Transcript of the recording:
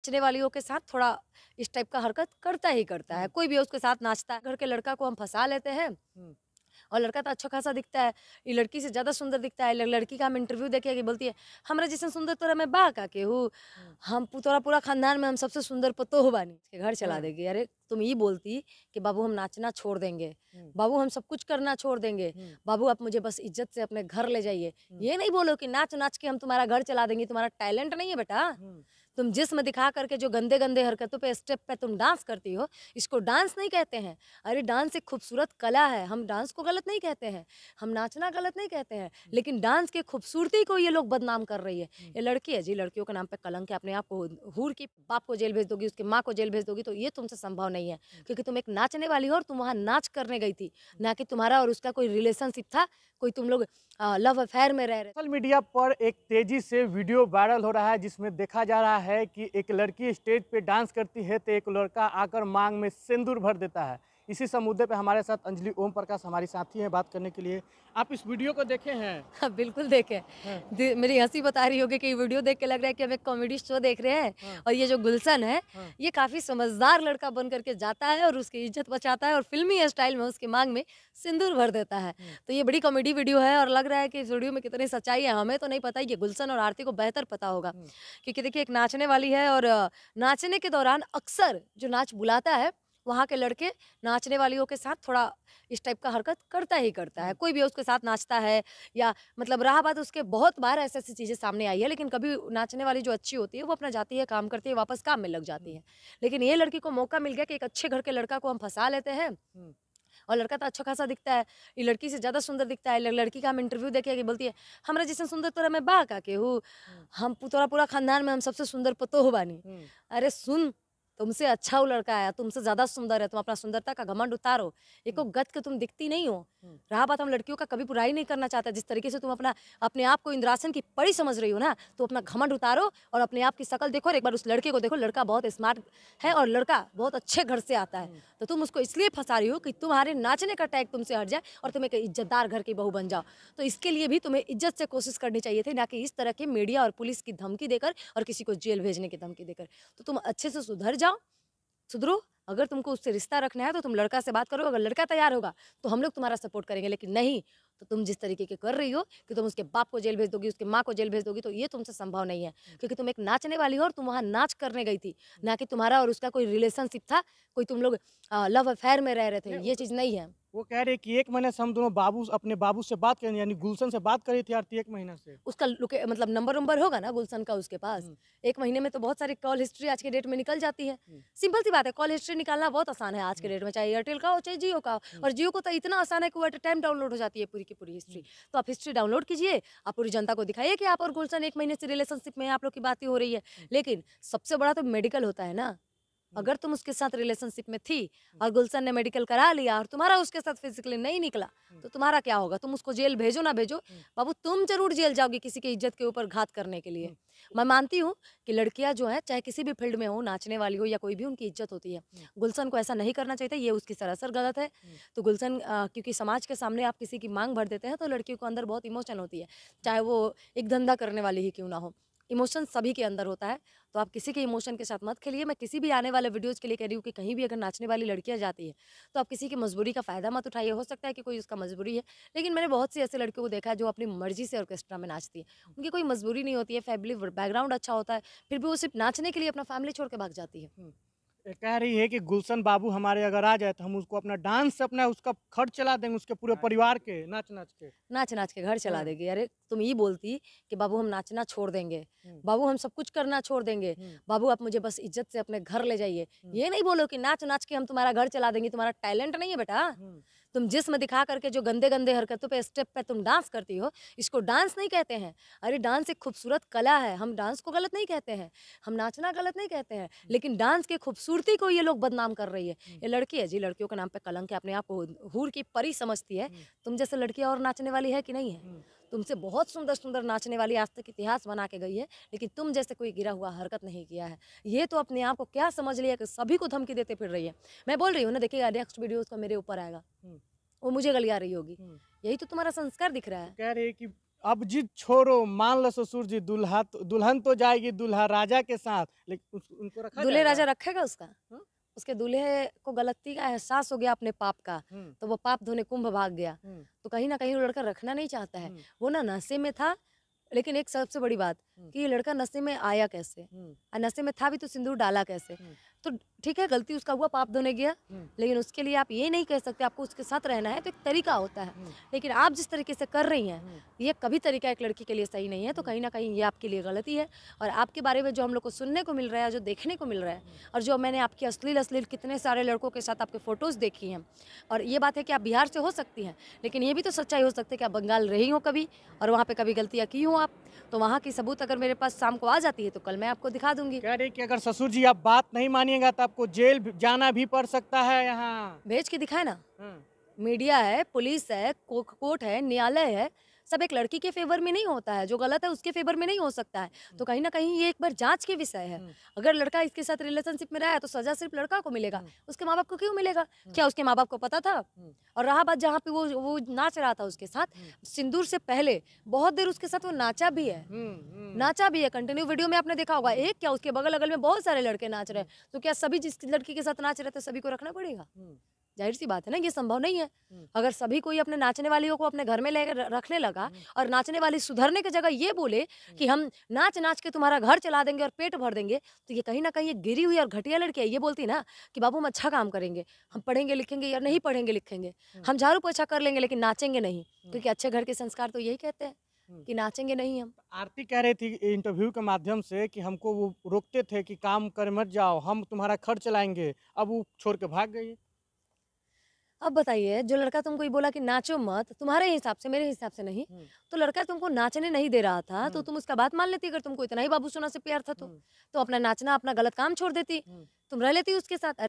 नाचने वालियों के साथ थोड़ा इस टाइप का हरकत करता ही करता है। कोई भी उसके साथ नाचता है, घर के लड़का को हम फँसा लेते हैं हुँ, और लड़का तो अच्छा खासा दिखता है, ये लड़की से ज़्यादा सुंदर दिखता है। लड़की का हम इंटरव्यू देके कि बोलती है, "हमरा जैसन सुंदर तोरा में बा का केहू? हुँ, हम तोरा पूरा खानदान में हम सबसे सुंदर पतोह बानी।" के घर चला हुँ, देगी। अरे! तुम ये बोलती कि बाबू हम नाचना छोड़ देंगे, हुँ, बाबू हम सब कुछ करना छोड़ देंगे, हुँ, बाबू आप मुझे बस इज़्ज़त से अपने घर ले जाइए। हुँ, ये नहीं बोलो कि नाच-नाच के हम तुम्हारा घर चला देंगे, तुम्हारा टैलेंट नहीं है बेटा। हुँ, तुम जिस्म दिखा करके जो गंदे-गंदे हरकतों पे, स्टेप पे तुम डांस करती हो, इसको डांस नहीं कहते हैं। अरे डांस एक खूबसूरत कला है, हम डांस को गलत नहीं कहते हैं, हम नाचना गलत नहीं कहते हैं, हुँ, लेकिन डांस की खूबसूरती को ये लोग बदनाम कर रही है। हुँ, ये लड़की है जी, लड़कियों के नाम पे कलंक है, अपने आप को हूर की बाप को जेल भेज दोगी, उसकी माँ को जेल भेज दोगी, तो ये तुमसे संभव नहीं है। हुँ, क्योंकि तुम एक नाचने वाली हो और तुम वहाँ नाच करने गई थी, ना कि तुम्हारा और उसका कोई रिलेशनशिप था, कोई तुम लोग लव अफेयर में रह रहे सोशल मीडिया पर एक तेजी से वीडियो वायरल हो रहा है जिसमें देखा जा रहा है कि एक लड़की स्टेज पे डांस करती है तो एक लड़का आकर मांग में सिंदूर भर देता है। इसी सब मुद्दे पे हमारे साथ अंजलि ओम प्रकाश हमारी साथी हैं बात करने के लिए। आप इस वीडियो को देखे हैं? हाँ, बिल्कुल देखे। हाँ, मेरी हँसी बता रही होगी कि ये वीडियो देख के लग रहा है कि हम एक कॉमेडी शो देख रहे हैं हाँ, और ये जो गुलशन है, हाँ, ये काफ़ी समझदार लड़का बन कर के जाता है और उसकी इज़्ज़त बचाता है और फ़िल्मी स्टाइल में उसकी माँग में सिंदूर भर देता है। हुँ, तो ये बड़ी कॉमेडी वीडियो है और लग रहा है कि इस वीडियो में कितनी सच्चाई है, हमें तो नहीं पता, ये गुलशन और आरती को बेहतर पता होगा। हुँ, क्योंकि देखिए एक नाचने वाली है और नाचने के दौरान अक्सर जो नाच बुलाता है, वहाँ के लड़के नाचने वालियों के साथ थोड़ा इस टाइप का हरकत करता ही करता है। हुँ, कोई भी उसके साथ नाचता है या मतलब रहा बात उसके बहुत बार ऐसी-ऐसी चीज़ें सामने आई है, लेकिन कभी नाचने वाली जो अच्छी होती है, वो अपना जाती है, काम करती है, वापस काम में लग जाती हुँ, है। लेकिन ये लड़की को मौका मिल गया कि एक अच्छे घर के लड़का को हम फँसा लेते हैं हुँ, और लड़का तो अच्छा खासा दिखता है, ये लड़की से ज़्यादा सुंदर दिखता है। लड़की का हम इंटरव्यू देके कि बोलती है, "हमरा जैसन सुंदर तोरा में बा का केहू? हुँ, हम तोरा पूरा खानदान में हम सबसे सुंदर पतोह बानी।" हुँ, अरे सुन, तुमसे अच्छा वो लड़का है, तुमसे ज़्यादा सुंदर है, तुम अपना सुंदरता का घमंड उतारो। एको हुँ, गत के तुम दिखती नहीं हो। हुँ, रहा बात हम लड़कियों का कभी बुराई नहीं करना चाहते, जिस तरीके से तुम अपना अपने आप को इंद्रासन की परी समझ रही हो ना, तो अपना घमंड उतारो और अपने आप की शक्ल देखो और एक बार उस लड़के को देखो, लड़का बहुत स्मार्ट है और लड़का बहुत अच्छे घर से आता है। हुँ, तो तुम उसको इसलिए फँसा रही हो कि तुम्हारे नाचने का टैग तुमसे हट जाए और तुम एक इज़्ज़तदार घर की बहू बन जाओ। तो इसके लिए भी तुम्हें इज़्ज़त से कोशिश करनी चाहिए थी, ना कि इस तरह के मीडिया और पुलिस की धमकी देकर और किसी को जेल भेजने की धमकी देकर। तो तुम अच्छे से सुधर जाओ, सुधरो। अगर तुमको उससे रिश्ता रखना है तो तुम लड़का से बात करो, अगर लड़का तैयार होगा तो हम लोग तुम्हारा सपोर्ट करेंगे, लेकिन नहीं तो तुम जिस तरीके की कर रही हो कि तुम उसके बाप को जेल भेज दोगी, उसकी माँ को जेल भेज दोगी, तो ये तुमसे संभव नहीं है। हुँ, क्योंकि तुम एक नाचने वाली हो और तुम वहाँ नाच करने गई थी, हुँ। ना कि तुम्हारा और उसका कोई रिलेशनशिप था, कोई तुम लोग लव अफेयर में रह रहे थे, नहीं ये चीज़ नहीं है। वो कह रहे हैं कि 1 महीने से हम दोनों अपने बाबू से बात करें यानी गुलशन से बात करी थी आरती 1 महीना से। उसका मतलब नंबर-वंबर होगा ना गुलशन का उसके पास। हुँ, 1 महीने में तो बहुत सारी कॉल हिस्ट्री आज के डेट में निकल जाती है। हुँ, सिंपल सी बात है, कॉल हिस्ट्री निकालना बहुत आसान है आज के हुँ, डेट में, चाहे एयरटेल का हो, चाहे जियो का हो। हुँ, और जियो को तो इतना आसान है कि वो एट अ टाइम डाउनलोड हो जाती है पूरी की पूरी हिस्ट्री। हुँ, तो आप हिस्ट्री डाउनलोड कीजिए, आप पूरी जनता को दिखाइए कि आप और गुलशन 1 महीने से रिलेशनशिप में हैं, आप लोग की बातें हो रही है। हुँ, लेकिन सबसे बड़ा तो मेडिकल होता है ना। हुँ, अगर तुम उसके साथ रिलेशनशिप में थी हुँ, और गुलशन ने मेडिकल करा लिया और तुम्हारा उसके साथ फिजिकली नहीं निकला, हुँ, तो तुम्हारा क्या होगा? तुम उसको जेल भेजो ना भेजो, हुँ, बाबू तुम ज़रूर जेल जाओगी किसी की इज़्ज़त के ऊपर घात करने के लिए। हुँ, मैं मानती हूँ कि लड़कियाँ जो हैं, चाहे किसी भी फ़ील्ड में हो, नाचने वाली हो या कोई भी, उनकी इज़्ज़त होती है। हुँ, गुलशन को ऐसा नहीं करना चाहिए था, ये उसकी सरासर गलत है। हुँ, तो गुलशन क्योंकि समाज के सामने आप किसी की माँग भर देते हैं, तो लड़कियों को अंदर बहुत इमोशन होती है, हुँ, चाहे वो एक धंधा करने वाली ही क्यों ना हो। इमोशन सभी के अंदर होता है, तो आप किसी के इमोशन के साथ मत खेलिए। मैं किसी भी आने वाले वीडियोज़ के लिए कह रही हूँ कि कहीं भी अगर नाचने वाली लड़कियाँ जाती हैं, तो आप किसी की मजबूरी का फ़ायदा मत उठाइए। हो सकता है कि कोई उसका मजबूरी है, लेकिन मैंने बहुत सी ऐसी लड़कियों को देखा है जो अपनी मर्ज़ी से ऑर्केस्ट्रा में नाचती हैं। उनकी कोई मजबूरी नहीं होती है, फैमिली बैकग्राउंड अच्छा होता है, फिर भी वो सिर्फ़ नाचने के लिए अपना फैमिली छोड़ के भाग जाती है। हुँ। ये कह रही है कि गुलशन बाबू हमारे अगर आ जाए तो हम उसको अपना डांस से अपना उसका खर्च चला देंगे उसके पूरे परिवार के नाच-नाच के। नाच-नाच के घर चला हाँ, देगी। अरे! तुम ये बोलती कि बाबू हम नाचना छोड़ देंगे, हुँ, बाबू हम सब कुछ करना छोड़ देंगे, हुँ, बाबू आप मुझे बस इज़्ज़त से अपने घर ले जाइए। हुँ, ये नहीं बोलो कि नाच-नाच के हम तुम्हारा घर चला देंगे, तुम्हारा टैलेंट नहीं है बेटा। हुँ, तुम जिस्म दिखा कर के जो गंदे-गंदे हरकतों पे, स्टेप पे तुम डांस करती हो, इसको डांस नहीं कहते हैं। अरे डांस एक खूबसूरत कला है, हम डांस को गलत नहीं कहते हैं, हम नाचना गलत नहीं कहते हैं, हुँ, लेकिन डांस की खूबसूरती को ये लोग बदनाम कर रही है। हुँ, ये लड़की है जी, लड़कियों के नाम पे कलंक है, अपने आप को हूर की परी समझती है। हुँ, तुम जैसे लड़कियाँ और नाचने वाली है कि नहीं है? हुँ, तुमसे बहुत सुंदर-सुंदर नाचने वाली आज तक इतिहास बना के गई है, लेकिन तुम जैसे कोई गिरा हुआ हरकत नहीं किया है। ये तो अपने आप को क्या समझ लिया कि सभी को धमकी देते फिर रही है। मैं बोल रही हूँ ना, देखिएगा नेक्स्ट वीडियो उसका मेरे ऊपर आएगा, हुँ, वो मुझे गलिया रही होगी। हुँ। यही तो तुम्हारा संस्कार दिख रहा वो है। कह रही है कि अब जिद छोड़ो, मान लो ससुर जी, दुल्हन तो जाएगी दूल्हा राजा के साथ, लेकिन उनको रखा दूल्हे राजा जाएगा? रखेगा उसका? हाँ? उसके दूल्हे को गलती का एहसास हो गया अपने पाप का, हुँ, तो वो पाप धोने कुंभ भाग गया। हुँ, तो कहीं न कहीं वो लड़का रखना नहीं चाहता है। हुँ, वो ना नशे में था, लेकिन एक सबसे बड़ी बात हुँ, कि ये लड़का नशे में आया कैसे? हुँ, नशे में था भी तो सिंदूर डाला कैसे? हुँ, तो ठीक है, गलती उसका हुआ, पाप धोने गया, हुँ, लेकिन उसके लिए आप ये नहीं कह सकते आपको उसके साथ रहना है, तो एक तरीका होता है। हुँ, लेकिन आप जिस तरीके से कर रही हैं, हुँ, ये कभी तरीका एक लड़की के लिए सही नहीं है, तो हुँ, कहीं न कहीं ये आपके लिए गलती है। और आपके बारे में जो हम लोग को सुनने को मिल रहा है, जो देखने को मिल रहा है, और जो मैंने आपकी अश्लील-अश्लील कितने सारे लड़कों के साथ आपके फ़ोटोज़ देखी हैं, और ये बात है कि आप बिहार से हो सकती हैं, लेकिन ये भी तो सच्चाई हो सकती है कि आप बंगाल रही हो कभी और वहाँ पे कभी गलतियाँ की हो आप। तो वहाँ की सबूत अगर मेरे पास शाम को आ जाती है, तो कल मैं आपको दिखा दूँगी। कह रही कि अगर ससुर जी आप बात नहीं मानिएगा तो आपको जेल भी जाना भी पड़ सकता है यहाँ। भेज के दिखाए ना। हाँ, मीडिया है, पुलिस है, कोर्ट है, न्यायालय है, सब एक लड़की के फ़ेवर में नहीं होता है, जो गलत है उसके फ़ेवर में नहीं हो सकता है। तो कहीं न कहीं ये एक बार जाँच के विषय है। हुँ, अगर लड़का इसके साथ रिलेशनशिप में रहा है तो सज़ा सिर्फ़ लड़का को मिलेगा, हुँ, उसके माँ-बाप को क्यों मिलेगा? हुँ, क्या उसके माँ-बाप को पता था? हुँ, और रहा बात जहाँ पे वो नाच रहा था उसके साथ, हुँ, सिंदूर से पहले बहुत देर उसके साथ वो नाचा भी है। हुँ, हुँ, नाचा भी है, कंटिन्यू वीडियो में आपने देखा होगा, एक क्या उसके बगल-अगल में बहुत सारे लड़के नाच रहे हैं। तो क्या सभी जिस लड़की के साथ नाच रहे थे सभी को रखना पड़ेगा? हुँ, ज़ाहिर-सी बात है ना, ये संभव नहीं है। हुँ, अगर सभी कोई अपने नाचने वालियों को अपने घर में ले रखने लगा हुँ, और नाचने वाली सुधरने की जगह ये बोले हुँ, कि हम नाच-नाच के तुम्हारा घर चला देंगे और पेट भर देंगे, तो ये कहीं न कहीं एक गिरी हुई और घटिया लड़की है। ये बोलती ना कि बाबू हम अच्छा काम करेंगे, हम पढ़ेंगे-लिखेंगे या नहीं पढ़ेंगे-लिखेंगे, हुँ, हम झाड़ू-पोछा कर लेंगे लेकिन नाचेंगे नहीं, हुँ, क्योंकि अच्छे घर के संस्कार तो यही कहते हैं हुँ। कि नाचेंगे नहीं हम। आरती कह रही थी इंटरव्यू के माध्यम से कि हमको वो रोकते थे कि काम कर मत जाओ, हम तुम्हारा खर्च चलाएँगे, अब वो छोड़ के भाग गई है। अब बताइए, जो लड़का तुमको ये बोला कि नाचो मत, तुम्हारे हिसाब से, मेरे हिसाब से नहीं, हुँ, तो लड़का तुमको नाचने नहीं दे रहा था, तो हुँ, तुम उसका बात मान लेती अगर तुमको इतना ही बाबूसोना से प्यार था तो। हुँ, तो अपना नाचना, अपना गलत काम छोड़ देती, हुँ। तुम रह लेती उसके साथ।